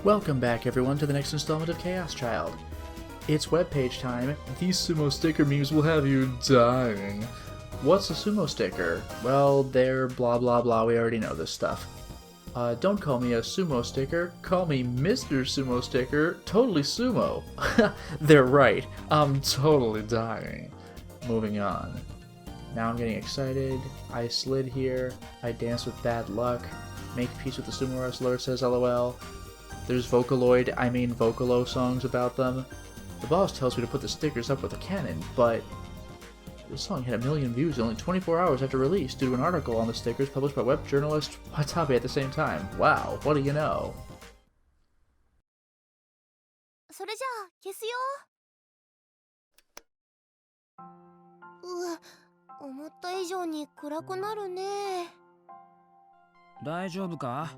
Welcome back everyone to the next installment of Chaos Child. It's webpage time. These sumo sticker memes will have you dying. What's a sumo sticker? Well, they're blah blah blah, we already know this stuff. Don't call me a sumo sticker, call me Mr. Sumo Sticker, totally sumo. They're right, I'm totally dying. Moving on. Now I'm getting excited, I slid here, I dance with bad luck, make peace with the sumo wrestler, says LOL. There's Vocaloid, I mean Vocalo songs about them. The boss tells me to put the stickers up with a cannon, but this song had 1 million views only 24 hours after release due to an article on the stickers published by web journalist Watabe at the same time. Wow, what do you know? それじゃあ消すよ。思った以上に暗くなるね。大丈夫か？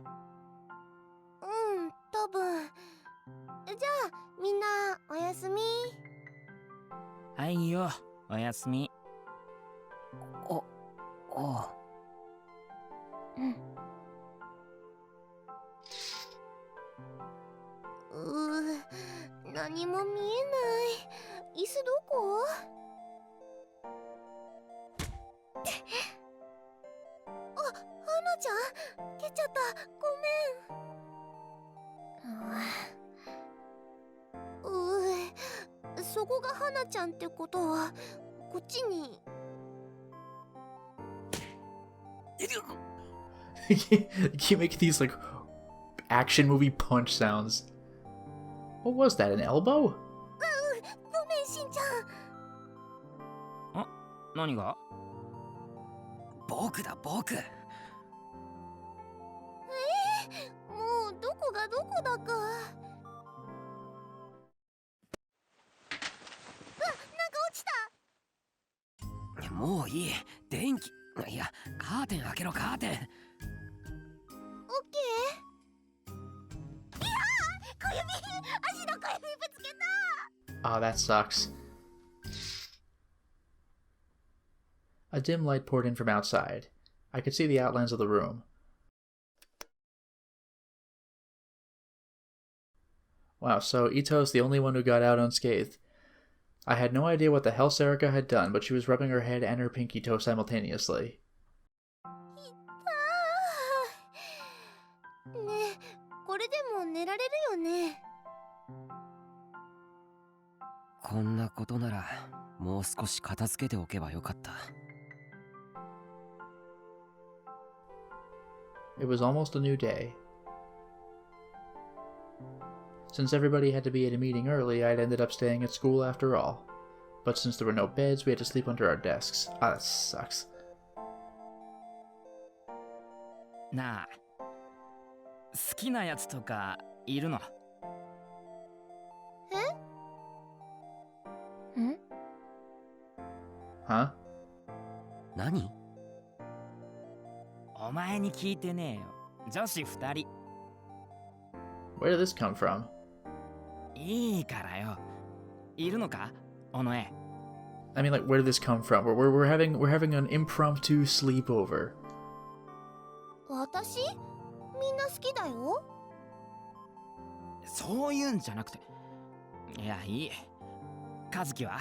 多分。じゃあみんなおやすみ。はいよ、おやすみ。何も見えない。椅子どこ？あ、花ちゃん、蹴っちゃった。ごめん。そこが花ちゃんってことは、こっちに。You make these like action movie punch sounds. What was that, an elbow? ごめん、しんちゃん。何が？僕だ、僕。もうどこがどこだか。なんか落ちた。もういい。電気。いや、カーテン開けろ、カーテン。オッケー。いやー、小指、足の小指ぶつけた。Oh, that sucks. A dim light poured in from outside. I could see the outlines of the room. Wow, so Ito's the only one who got out unscathed. I had no idea what the hell Sarika had done, but she was rubbing her head and her pinky toe simultaneously. ねえ、これでも寝られるよね。こんなことなら、もう少し片付けておけばよかった。It was almost a new day. Since everybody had to be at a meeting early, I'd ended up staying at school after all. But since there were no beds, we had to sleep under our desks. Ah, that sucks. なあ、好きなやつとかいるの？ん？ Huh? 何？お前に聞いてねえよ。女子2人。Where did this come from? いいからよ。いるのか？おのえ。I mean, like, where did this come from? We're having an impromptu sleepover. 私？みんな好きだよ。そういうんじゃなくて。いや、いい。和樹は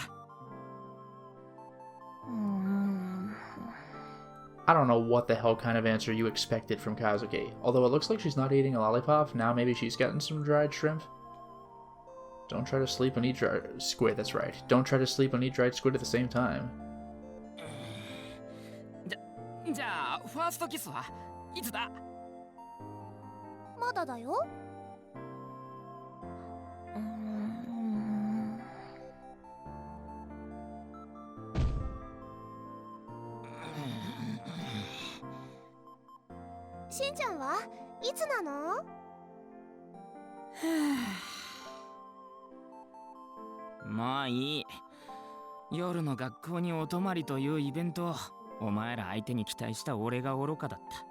？I don't know what the hell kind of answer you expected from Kazuki. Although it looks like she's not eating a lollipop, now maybe she's gotten some dried shrimp. Don't try to sleep and eat dried squid, that's right. Don't try to sleep and eat dried squid at the same time. じゃあ、ファーストキスはいつだ？まだだよ。しんちゃんはいつなの？まあいい。夜の学校にお泊まりというイベント、お前ら相手に期待した俺が愚かだった。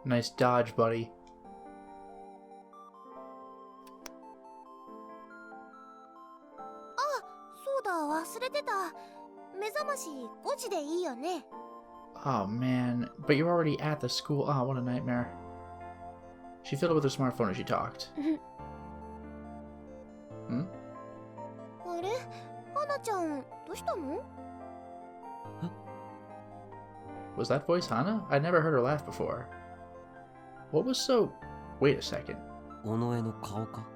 Nice dodge, buddy. そうだ、忘れてた。目覚まし5時でいいよね。Oh man, but you're already at the school. Oh, what a nightmare. She fiddled with her smartphone as she talked. Hmm? あれ花ちゃんどうしたの Was that voice Hana? I'd never heard her laugh before. What was so... Wait a second. 尾上の顔か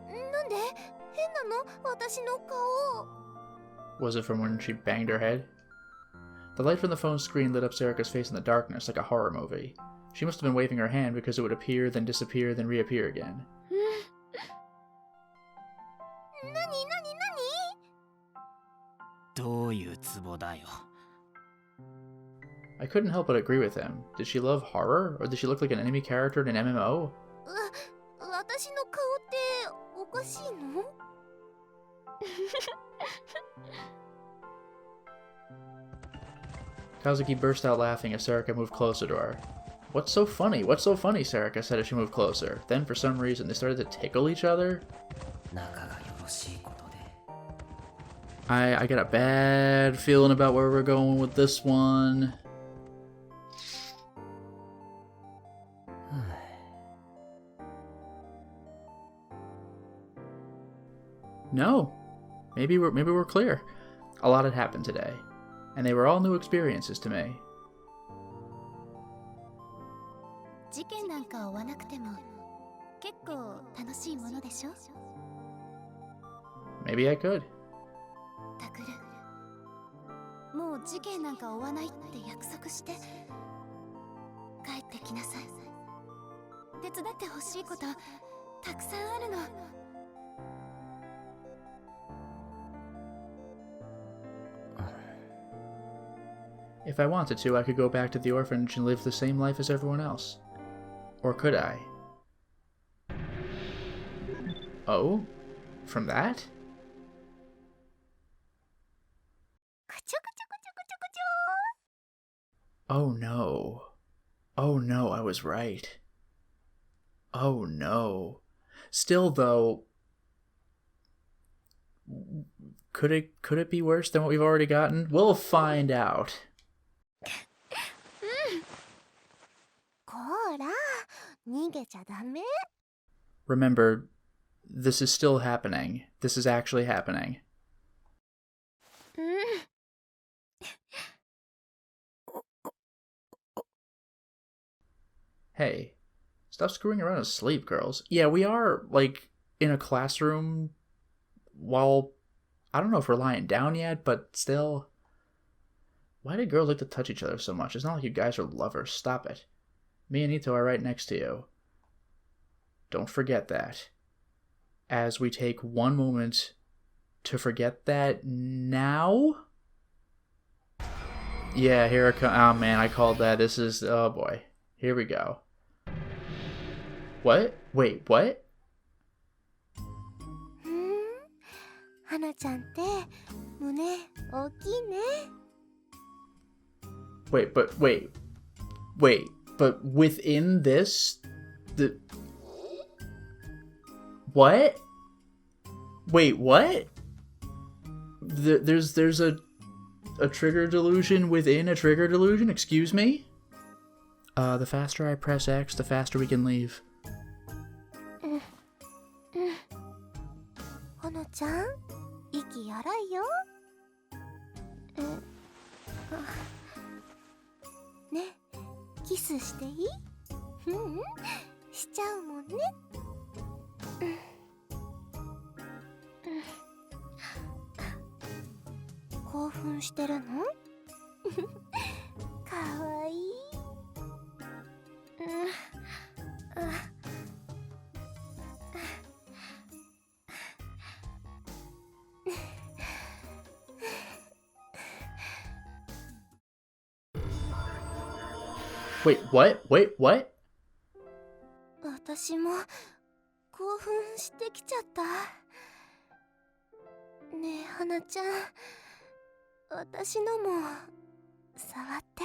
なんで変なの私の顔 Was it from when she banged her head? The light from the phone screen lit up Sarika's face in the darkness like a horror movie. She must have been waving her hand because it would appear, then disappear, then reappear again. 何何どういうツボだよ。I couldn't help but agree with him. Did she love horror, or did she look like an enemy character in an MMO? 何私の顔っておかしいの Kazuki burst out laughing as Sarika moved closer to her. What's so funny? What's so funny? Sarika said as she moved closer. Then, for some reason, they started to tickle each other. 仲がよろしいことで I got a bad feeling about where we're going with this one. No. Maybe we're clear. A lot had happened today, and they were all new experiences to me. 事件なんか追わなくても結構楽しいものでしょ Maybe I could. タクルもう事件なんか追わないって約束して帰ってきなさい手伝ってほしいことたくさんあるの If I wanted to, I could go back to the orphanage and live the same life as everyone else. Or could I? Oh? From that? くちょくちょくちょくちょくちょ Oh no. Oh no, I was right. Oh no. Still though, could it be worse than what we've already gotten? We'll find out. こら逃げちゃダメ Remember, this is still happening. This is actually happening. うん Hey, stop screwing around asleep, girls. Yeah, we are, like, in a classroom while... I don't know if we're lying down yet, but still... Why do girls like to touch each other so much? It's not like you guys are lovers. Stop it. Me and Ito are right next to you. Don't forget that. As we take one moment to forget that now... Yeah, here it comes. Oh man, I called that. This is... Oh boy. Here we go. What? Wait, what? 花ちゃんって胸大きいね Wait, but within this, the... What? Wait, what? There's a trigger delusion within a trigger delusion? Excuse me? The faster I press X, the faster we can leave. 花ちゃん息荒いよねキスしていいうんしちゃうもんね興奮してるのかわいいWait, what? Wait, what? 私も興奮してきちゃったねえ花ちゃん私のも触って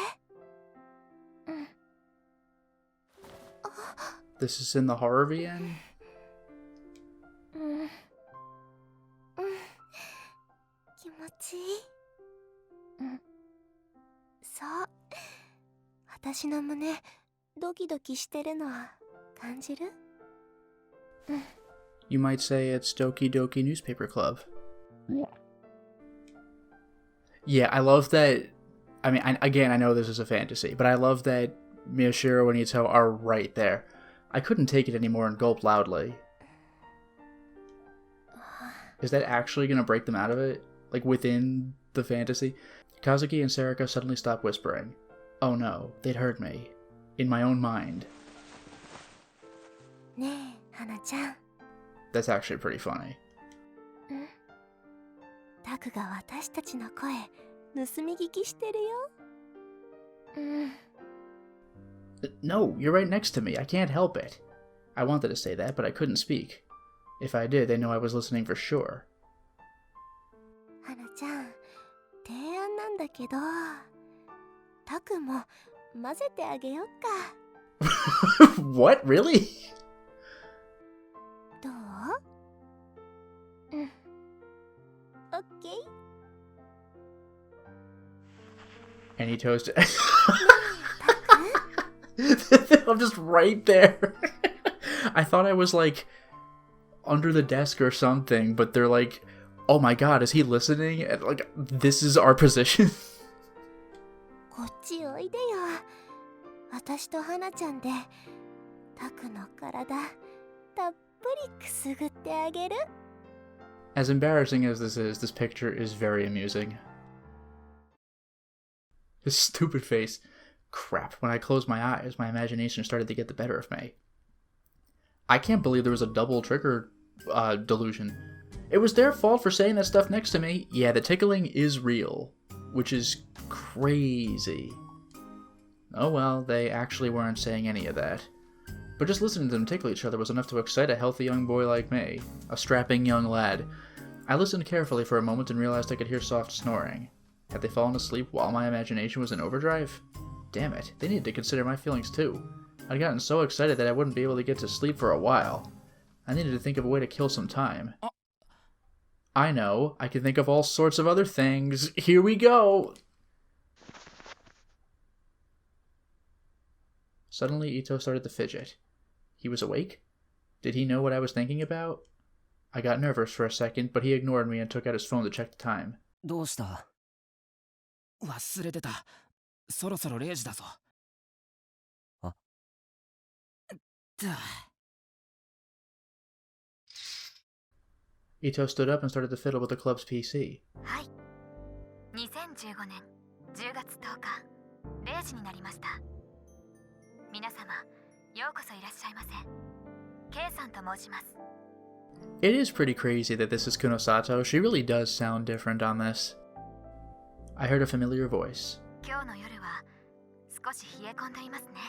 This is in the horror VN? 気持ちいいそう私の胸ドキドキしてるの感じる？ You might say it's Doki Doki Newspaper Club. Yeah, I love that. I mean, again, I know this is a fantasy, but I love that Miyashiro and Ito are right there. I couldn't take it anymore and gulp loudly. Is that actually going to break them out of it? Like, within the fantasy? Kazuki and Sarika suddenly stop whispering. Oh no, they'd heard me. In my own mind. ねえ、花ちゃん。 That's actually pretty funny. タクが私たちの声盗み聞きしてるよ。No, you're right next to me. I can't help it. I wanted to say that, but I couldn't speak. If I did, they know I was listening for sure. 花ちゃん、提案なんだけど、タクも混ぜてあげよっか。What? Really? どう？オッケー。 And he toasted. I'm just right there. I thought I was like under the desk or something, but they're like, oh my god, is he listening? And like, this is our position. こっちおいでよ。私と花ちゃんでタクの体たっぷりくすぐってあげる。 As embarrassing as this picture is very amusing. His stupid face. Crap, when I closed my eyes, my imagination started to get the better of me. I can't believe there was a double trigger delusion. It was their fault for saying that stuff next to me. Yeah, the tickling is real, which is crazy. Oh well, they actually weren't saying any of that. But just listening to them tickle each other was enough to excite a healthy young boy like me, a strapping young lad. I listened carefully for a moment and realized I could hear soft snoring. Had they fallen asleep while my imagination was in overdrive? Damn it, they needed to consider my feelings too. I'd gotten so excited that I wouldn't be able to get to sleep for a while. I needed to think of a way to kill some time. I know, I can think of all sorts of other things. Here we go! Suddenly, Ito started to fidget. He was awake? Did he know what I was thinking about? I got nervous for a second, but he ignored me and took out his phone to check the time. どうした？忘れてた。そろそろ0時だぞ。あ。Ito stood up and started to fiddle with the club's PC. はい。2015年10月10日0時になりました。皆様、ようこそいらっしゃいませ。K さんと申します。 It is pretty crazy that this is Kunosato. She really does sound different on this. I heard a familiar voice. 今日の夜は少し冷え込んでいますね。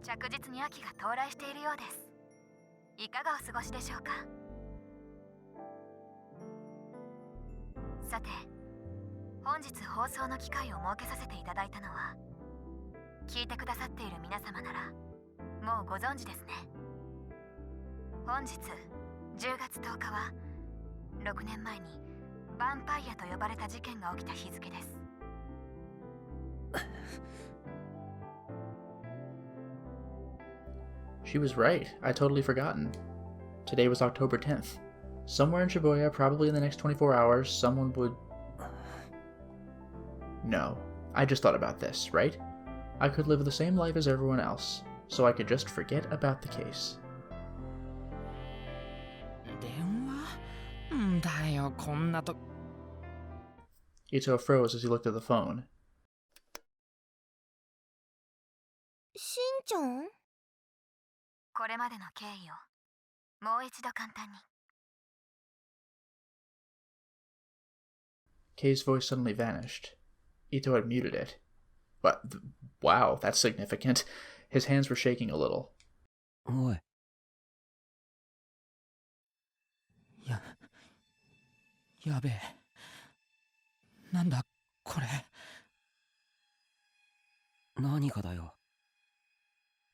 着実に秋が到来しているようです。いかがお過ごしでしょうか。さて、本日放送の機会を設けさせていただいたのは、聞いてくださっている皆様ならもうご存知ですね。本日10月10日は6年前にヴァンパイアと呼ばれた事件が起きた日付です。She was right. I totally forgotten. Today was October 10th. Somewhere in Shibuya, probably in the next 24 hours, someone would... No. I just thought about this, right? I could live the same life as everyone else, so I could just forget about the case. 電話？んだよ、こんなと。Ito froze as he looked at the phone. しんちゃん？これまでの経緯をもう一度簡単に。Kei's voice suddenly vanished. Ito had muted it. But, wow, that's significant. His hands were shaking a little. おい。やべえ。なんだ、これ。何がだよ。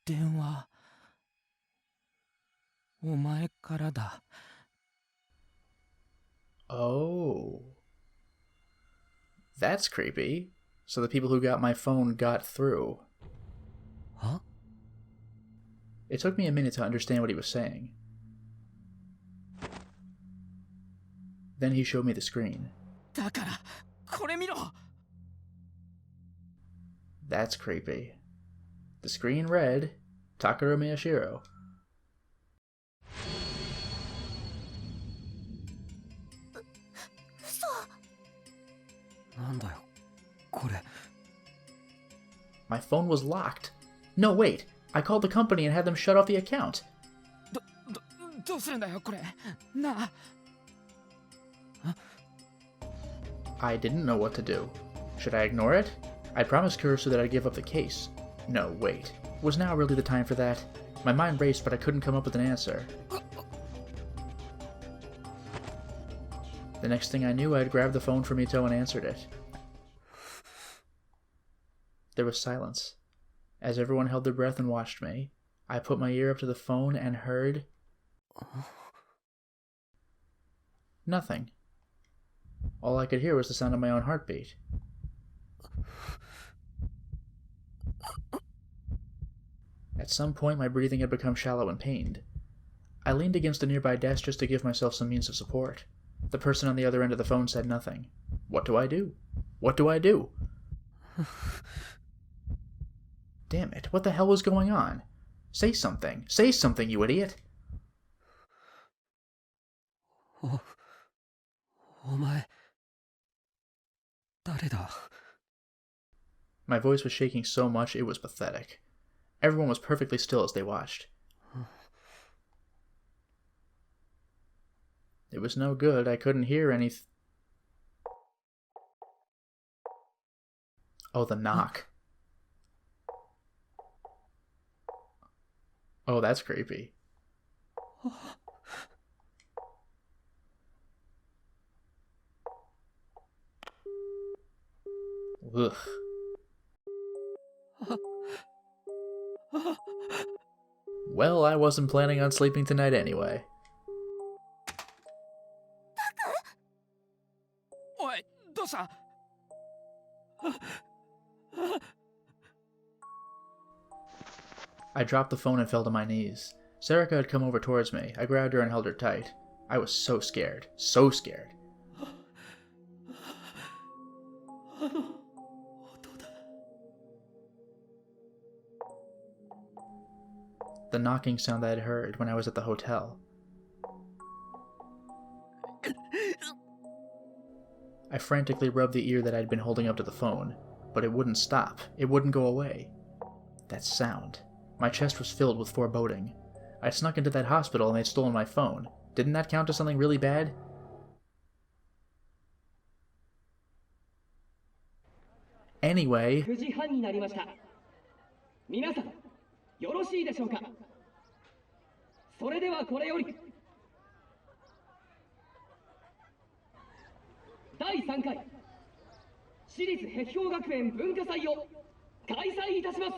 電話。お前からだ。Oh. That's creepy. So the people who got my phone got through. Huh? It took me a minute to understand what he was saying. Then he showed me the screen. だからこれ見ろ。 That's creepy. The screen read, Takara Miyashiro. なんだよ、これ。 My phone was locked. No, wait. I called the company and had them shut off the account. どうするんだよこれ。なあ。 I didn't know what to do. Should I ignore it? I promised Kurisu that I'd give up the case. No, wait. Was now really the time for that? My mind raced, but I couldn't come up with an answer. The next thing I knew, I'd grabbed the phone from Ito and answered it. There was silence. As everyone held their breath and watched me, I put my ear up to the phone and heard... nothing. All I could hear was the sound of my own heartbeat. At some point, my breathing had become shallow and pained. I leaned against a nearby desk just to give myself some means of support. The person on the other end of the phone said nothing. What do I do? What do I do? Damn it, what the hell was going on? Say something. Say something, you idiot! お前、誰だ? My voice was shaking so much it was pathetic. Everyone was perfectly still as they watched. It was no good. I couldn't hear anything. Oh, the knock. Oh, that's creepy. Ugh. Well, I wasn't planning on sleeping tonight anyway. おい、どうした？ I dropped the phone and fell to my knees. Sarika had come over towards me. I grabbed her and held her tight. I was so scared. So scared. The knocking sound I had heard when I was at the hotel. I frantically rubbed the ear that I'd been holding up to the phone, but it wouldn't stop. It wouldn't go away. That sound. My chest was filled with foreboding. I'd snuck into that hospital and they'd stolen my phone. Didn't that count as something really bad? Anyway... 9時半になりました。皆さん、よろしいでしょうか。それではこれより第3回私立碧氷学園文化祭を開催いたします。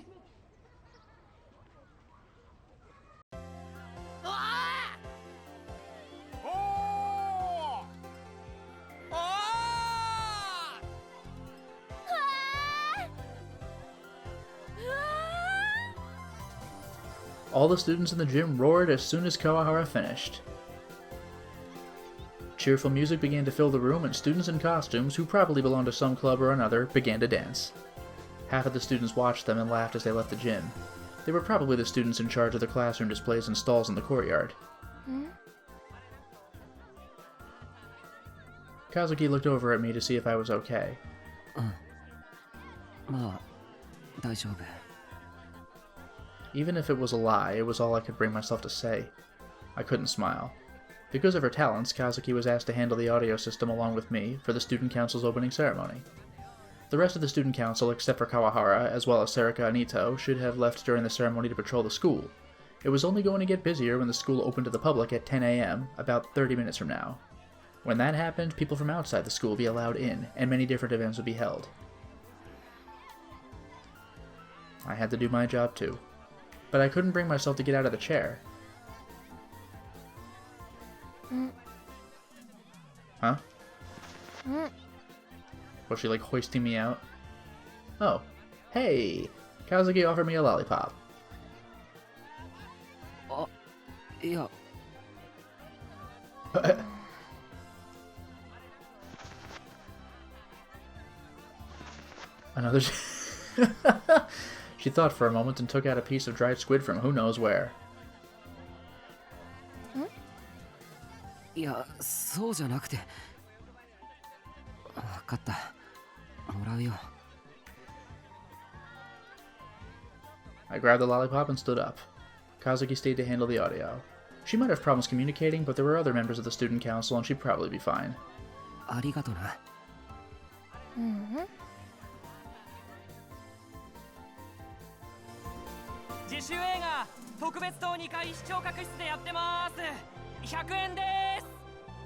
All the students in the gym roared as soon as Kawahara finished. Cheerful music began to fill the room, and students in costumes, who probably belonged to some club or another, began to dance. Half of the students watched them and laughed as they left the gym. They were probably the students in charge of the classroom displays and stalls in the courtyard. Kazuki looked over at me to see if I was okay. まあ、大丈夫。 Even if it was a lie, it was all I could bring myself to say. I couldn't smile. Because of her talents, Kazuki was asked to handle the audio system along with me for the Student Council's opening ceremony. The rest of the Student Council, except for Kawahara, as well as Sarika and Ito, should have left during the ceremony to patrol the school. It was only going to get busier when the school opened to the public at 10 a.m., about 30 minutes from now. When that happened, people from outside the school would be allowed in, and many different events would be held. I had to do my job too. But I couldn't bring myself to get out of the chair. Huh? Was she like hoisting me out? Oh. Hey! Kazuki offered me a lollipop. いや Another... She thought for a moment and took out a piece of dried squid from who knows where. いやそうじゃなくて分かったもらうよ I grabbed the lollipop and stood up. Kazuki stayed to handle the audio. She might have problems communicating, but there were other members of the student council and she'd probably be fine. ありがとな自主映画特別棟2階視聴覚室でやってます100円です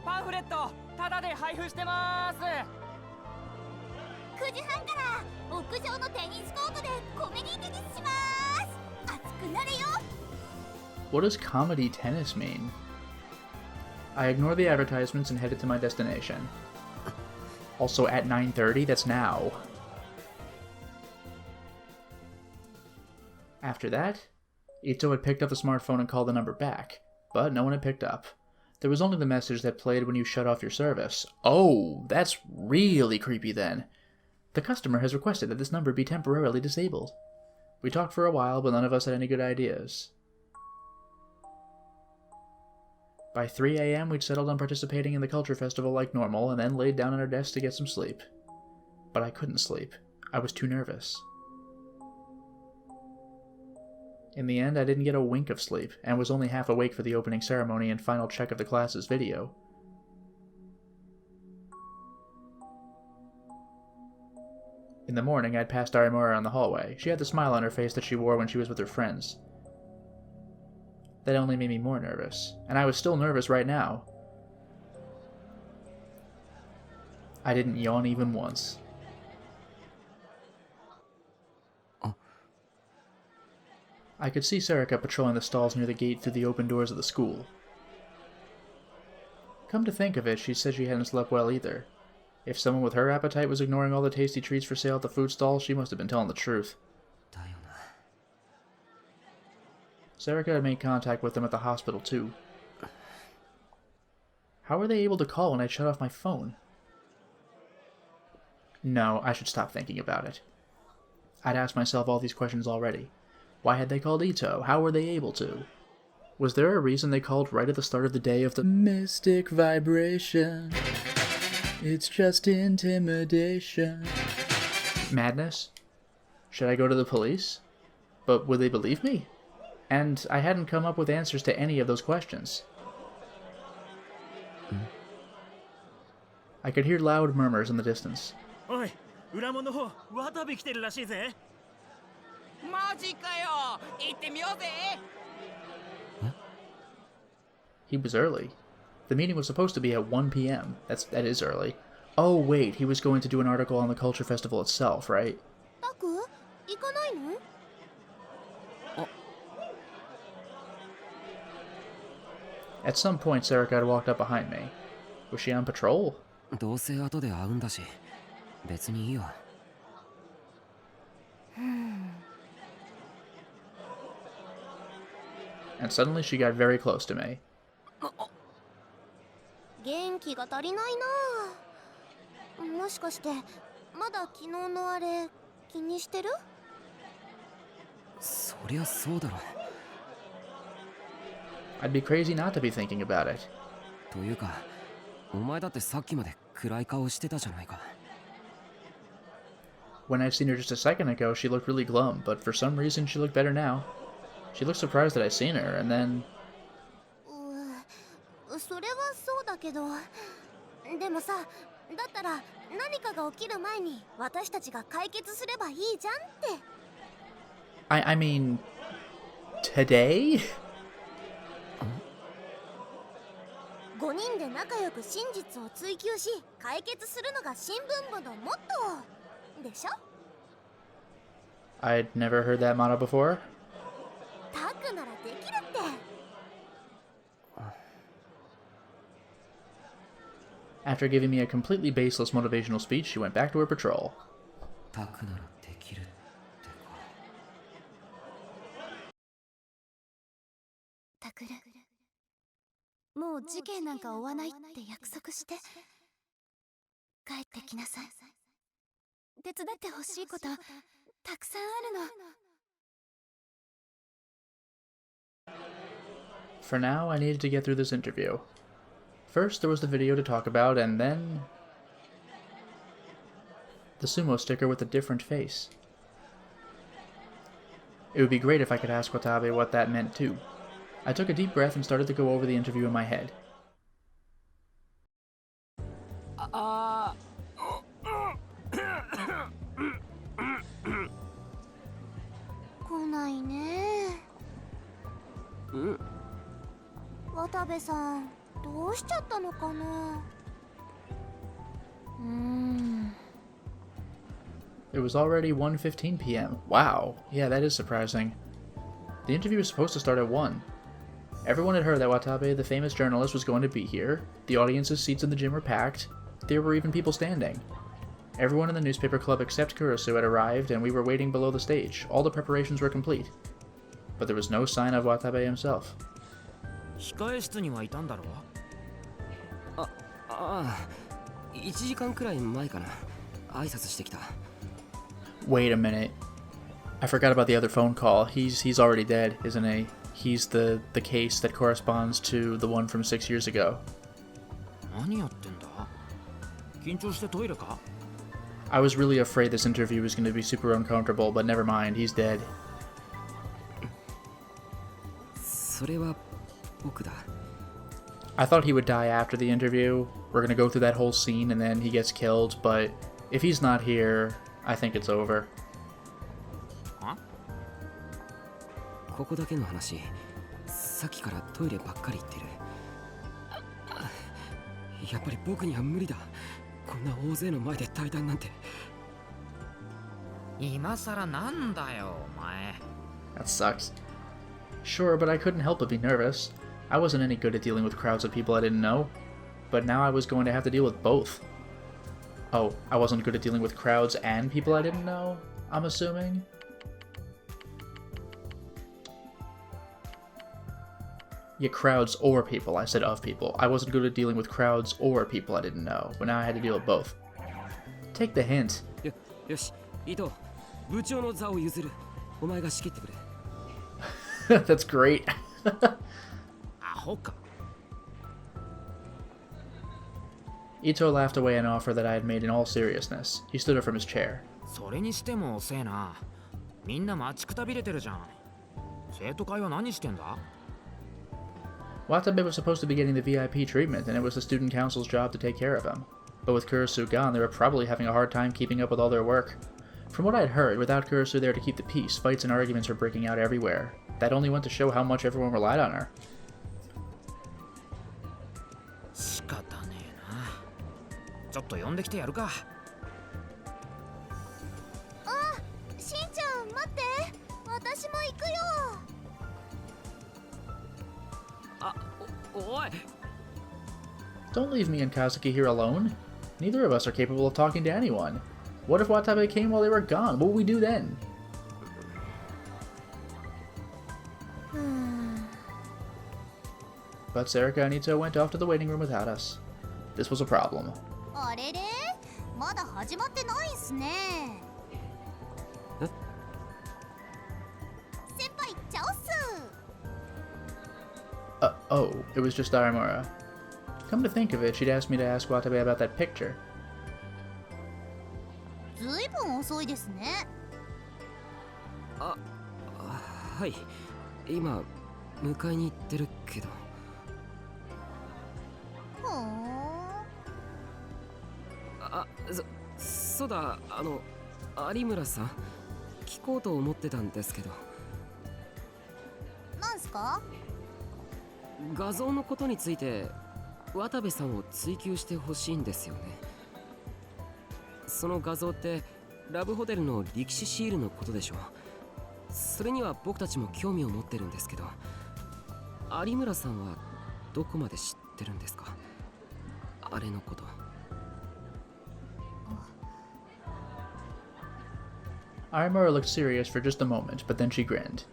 パンフレットタダで配布してます9時半から屋上のテニスコートでコメディテニスします熱くなれよ What does comedy tennis mean? I ignored the advertisements and headed to my destination. Also at 9:30, that's now. After that, Ito had picked up the smartphone and called the number back, but no one had picked up. There was only the message that played when you shut off your service. Oh, that's really creepy then. The customer has requested that this number be temporarily disabled. We talked for a while, but none of us had any good ideas. By 3 a.m., we'd settled on participating in the culture festival like normal, and then laid down on our desks to get some sleep. But I couldn't sleep. I was too nervous. In the end, I didn't get a wink of sleep, and was only half awake for the opening ceremony and final check of the class's video. In the morning, I'd passed Arimura on the hallway. She had the smile on her face that she wore when she was with her friends. That only made me more nervous, and I was still nervous right now. I didn't yawn even once. I could see Sarika patrolling the stalls near the gate through the open doors of the school. Come to think of it, she said she hadn't slept well either. If someone with her appetite was ignoring all the tasty treats for sale at the food stall, she must have been telling the truth. Sarika had made contact with them at the hospital, too. How were they able to call when I shut off my phone? No, I should stop thinking about it. I'd asked myself all these questions already. Why had they called Ito? How were they able to? Was there a reason they called right at the start of the day of the mystic vibration? It's just intimidation. Madness? Should I go to the police? But would they believe me? And I hadn't come up with answers to any of those questions. I could hear loud murmurs in the distance. Oi, 裏門の方、渡部来てるらしいぜ。マジかよ、行ってみようぜ。He was early. The meeting was supposed to be at 1 p.m. That is early. Oh wait, he was going to do an article on the culture festival itself, right? タク、行かないの? At some point, Sarika had walked up behind me. Was she on patrol? どうせ後で会うんだし別にいいよ And suddenly she got very close to me. 元気が足りないな。もしかしてまだ昨日のあれ気にしてる？そりゃそうだろ I'd be crazy not to be thinking about it. というかお前だってさっきまで暗い顔してたじゃないか When I'd seen her just a second ago, she looked really glum, but for some reason she looked better now. She looked surprised that I'd seen her, and then... それはそうだけど、でもさ、だったら何かが起きる前に私たちが解決すればいいじゃんって。I mean... today? 5人で仲良く真実を追求し解決するのが新聞部のモットーでしょ I'd never heard that motto before. タクならできるって After giving me a completely baseless motivational speech, she went back to her patrol. タクならできタクル、もう事件なんか追わないって約束して、帰ってきなさい。手伝ってほしいことたくさんあるの。For now, I needed to get through this interview. First, there was the video to talk about, and then the sumo sticker with a different face. It would be great if I could ask Watabe what that meant too. I took a deep breath and started to go over the interview in my head. 来ないね。渡部さん、どうしちゃったのかな。It was already 1:15 p.m. Wow, yeah, that is surprising. The interview was supposed to start at 1. Everyone had heard that Watabe, the famous journalist, was going to be here. The audience's seats in the gym were packed. There were even people standing. Everyone in the newspaper club except Kurusu had arrived, and we were waiting below the stage. All the preparations were complete. But there was no sign of Watabe himself. 控え室にはいたんだろう。1時間くらい前かな。挨拶してきた。Wait a minute. I forgot about the other phone call. He's already dead, isn't he? He's the case that corresponds to the one from 6 years ago. 何やってんだ？緊張してトイレか？ I was really afraid this interview was going to be super uncomfortable, but never mind, he's dead. それは僕だ。I thought he would die after the interview. We're going to go through that whole scene and then he gets killed, but if he's not here, I think it's over. ここだけの話、さっきからトイレばっかり行ってる。やっぱり僕には無理だ。こんな大勢の前で対談なんて。今さらなんだよ、お前。That sucks. Sure, but I couldn't help but be nervous. I wasn't any good at dealing with crowds of people I didn't know. But now I was going to have to deal with both. Oh, I wasn't good at dealing with crowds and people I didn't know, I'm assuming? Yeah, crowds or people. I said of people. I wasn't good at dealing with crowds or people I didn't know, but now I had to deal with both. Take the hint. よし、伊藤、部長の座を譲る。お前が仕切ってくれ。That's great. アホか。Ito laughed away an offer that I had made in all seriousness. He stood up from his chair. それにしても遅えな。みんな待ちくたびれてるじゃん。生徒会は何してんだ？ Watabe was supposed to be getting the VIP treatment, and it was the student council's job to take care of him. But with Kurusu gone, they were probably having a hard time keeping up with all their work. From what I had heard, without Kurusu there to keep the peace, fights and arguments were breaking out everywhere. That only went to show how much everyone relied on her. 仕方ねえな。ちょっと呼んできてやるか。しんちゃん、待って。私も行くよ。おい。 Don't leave me and Kazuki here alone. Neither of us are capable of talking to anyone. What if Watabe came while they were gone? What would we do then? But Sarika and Ito went off to the waiting room without us. This was a problem. あれれ、まだ始まってないんすね。え？先輩、チャオス。Oh, it was just Aramura. Come to think of it, she'd asked me to ask Watabe about that picture. ずいぶん遅いですね。はい。今迎えに行ってるけど。そうだ、有村さん、聞こうと思ってたんですけど。なんすか？画像のことについて渡部さんを追求してほしいんですよね。その画像ってラブホテルの力士シールのことでしょ。それには僕たちも興味を持ってるんですけど、有村さんはどこまで知ってるんですか？あれのこと。Aramura looked serious for just a moment, but then she grinned.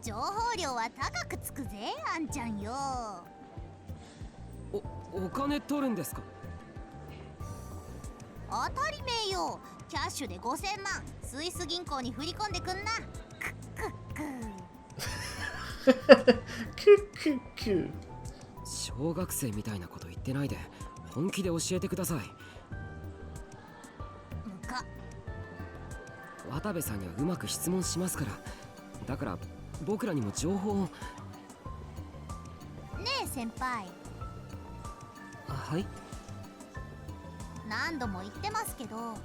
情報量は高くつくぜあんちゃんよ。お金取るんですか？当たり前よ。キャッシュで5000万スイス銀行に振り込んでくんな。クックッ。小学生みたいなこと言ってないで本気で教えてください。むか。渡部さんにはうまく質問しますから。だから僕らにも情報を。ねえ先輩、はい。何度も言ってますけど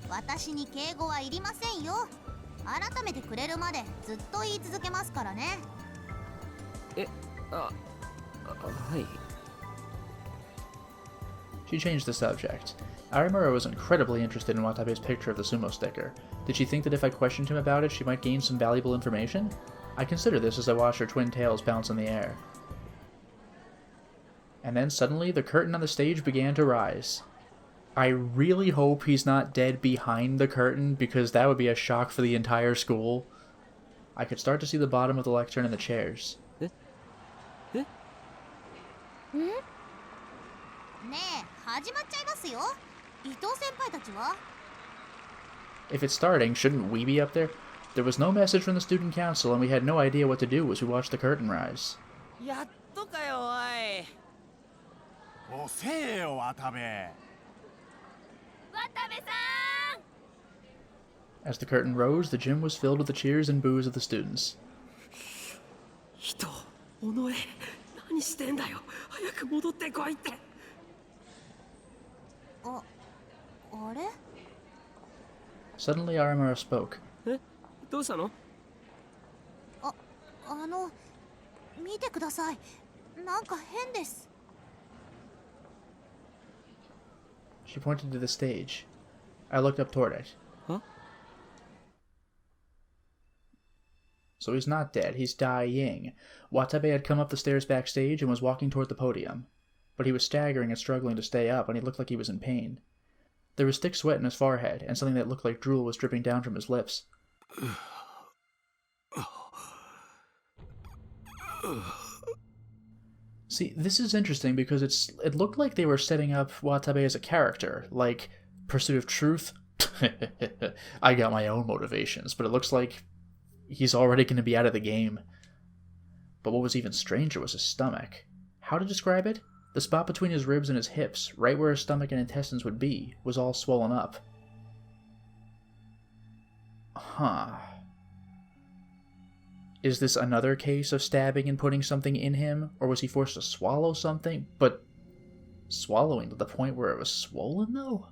私に敬語はいりませんよ。改めてくれるまでずっと言い続けますからね。はい。 She changed the subject. Arimura was incredibly interested in Watabe's picture of the sumo sticker. Did she think that if I questioned him about it, she might gain some valuable information? I considered this as I watched her twin tails bounce in the air. And then suddenly, the curtain on the stage began to rise. I really hope he's not dead behind the curtain, because that would be a shock for the entire school. I could start to see the bottom of the lectern and the chairs. ねえ始まっちゃいますよ。伊藤先輩たちは？ If it's starting, shouldn't we be up there? There was no message from the student council, and we had no idea what to do as we watched the curtain rise. やっとかよおい。遅えよ渡部。As the curtain rose, the gym was filled with the cheers and boos of the students. 人、おのえ、何してんだよ。早く戻ってこいって。あれ？ Suddenly, Arimura spoke. どうしたの？見てください。なんか変です。 She pointed to the stage. I looked up toward it. Huh? So he's not dead, he's dying. Watabe had come up the stairs backstage and was walking toward the podium. But he was staggering and struggling to stay up, and he looked like he was in pain. There was thick sweat in his forehead, and something that looked like drool was dripping down from his lips. See, this is interesting because it looked like they were setting up Watabe as a character, like Pursuit of Truth. I got my own motivations, but it looks like he's already going to be out of the game. But what was even stranger was his stomach. How to describe it? The spot between his ribs and his hips, right where his stomach and intestines would be, was all swollen up. Huh. Is this another case of stabbing and putting something in him, or was he forced to swallow something? But swallowing to the point where it was swollen, though?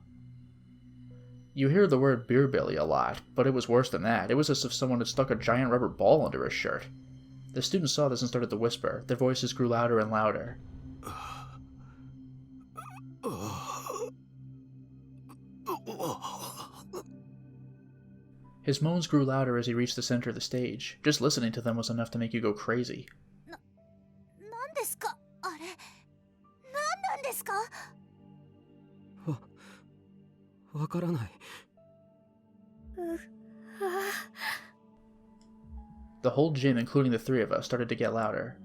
You hear the word beer belly a lot, but it was worse than that. It was as if someone had stuck a giant rubber ball under his shirt. The students saw this and started to whisper. Their voices grew louder and louder. His moans grew louder as he reached the center of the stage. Just listening to them was enough to make you go crazy. なんですかあれ？なんなんですか？わからない。The whole gym, including the three of us, started to get louder.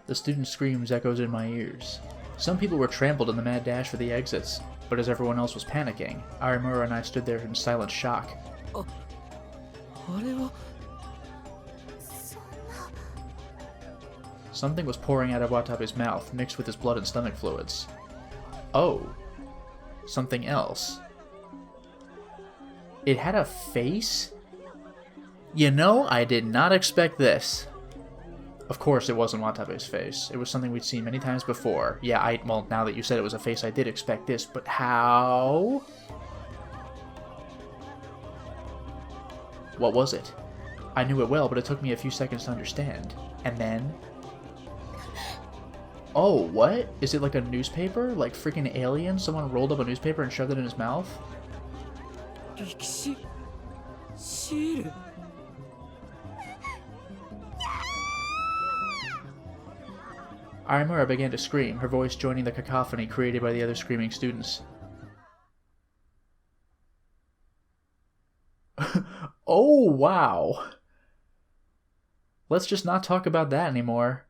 The student screams echoed in my ears. Some people were trampled in the mad dash for the exits, but as everyone else was panicking, Arimura and I stood there in silent shock. あれは Something was pouring out of Watabe's mouth, mixed with his blood and stomach fluids. Oh. Something else. It had a face? You know, I did not expect this. Of course it wasn't Watabe's face. It was something we'd seen many times before. Yeah, well, now that you said it was a face, I did expect this, but how? What was it? I knew it well, but it took me a few seconds to understand. And then... Oh, what? Is it like a newspaper? Like freaking alien? Someone rolled up a newspaper and shoved it in his mouth? 歴史シール Arimura began to scream, her voice joining the cacophony created by the other screaming students. Oh, wow. Let's just not talk about that anymore.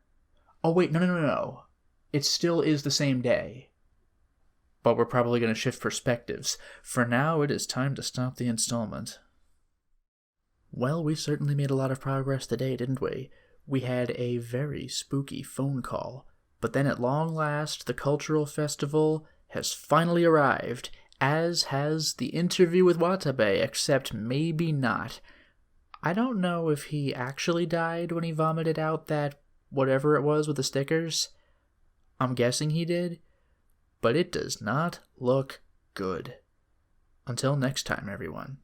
Oh, wait, no. It still is the same day. But we're probably going to shift perspectives. For now, it is time to stop the installment. Well, we certainly made a lot of progress today, didn't we? We had a very spooky phone call. But then at long last, the cultural festival has finally arrived, as has the interview with Watabe, except maybe not. I don't know if he actually died when he vomited out that whatever it was with the stickers. I'm guessing he did, but it does not look good. Until next time, everyone.